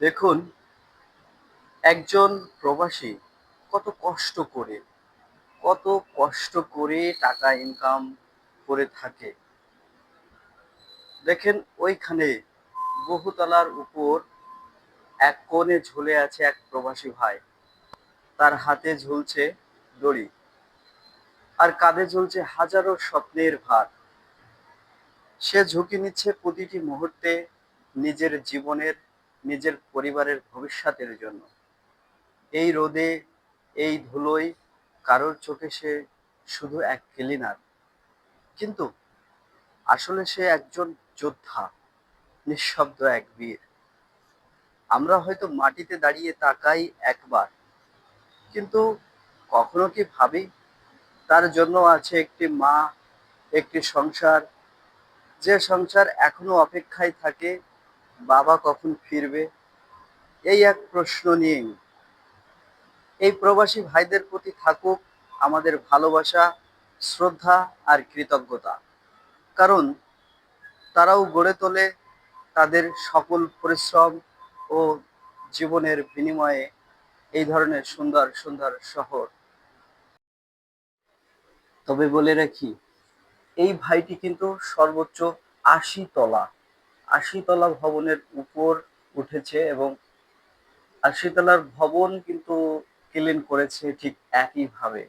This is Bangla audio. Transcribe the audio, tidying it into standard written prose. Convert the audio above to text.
দেখুন, একজন প্রবাসী কত কষ্ট করে টাকা ইনকাম করে থাকে। দেখেন, ওইখানে বহুতলার উপর এক কোণে ঝুলে আছে এক প্রবাসী ভাই। তার হাতে ঝুলছে দড়ি, আর কাঁধে ঝুলছে হাজারো স্বপ্নের ভার। সে ঝুঁকি নিচ্ছে প্রতিটি মুহূর্তে নিজের জীবনের, নিজের পরিবারের ভবিষ্যতের জন্য। এই রোদে, এই ধুলোয় কারোর চোখে সে শুধু এক ক্লিনার, কিন্তু আসলে সে একজন যোদ্ধা, নিঃশব্দ এক বীর। আমরা হয়তো মাটিতে দাঁড়িয়ে তাকাই একবার, কিন্তু কখনো কি ভাবি তার জন্য আছে একটি মা, একটি সংসার, যে সংসার এখনো অপেক্ষায় থাকে বাবা কখন ফিরবে। এই এক প্রশ্ন নিয়েই এই প্রবাসী ভাইদের প্রতি থাকুক আমাদের ভালোবাসা, শ্রদ্ধা আর কৃতজ্ঞতা। কারণ তারাও গড়ে তোলে তাদের সকল পরিশ্রম ও জীবনের বিনিময়ে এই ধরনের সুন্দর সুন্দর শহর। তবে বলে রাখি, এই ভাইটি কিন্তু সর্বোচ্চ ৮০ তলা, ৮০ তলা ভবনের উপর উঠেছে, এবং ৮০ তলার ভবন কিন্তু ক্লিন করেছে ঠিক একইভাবে।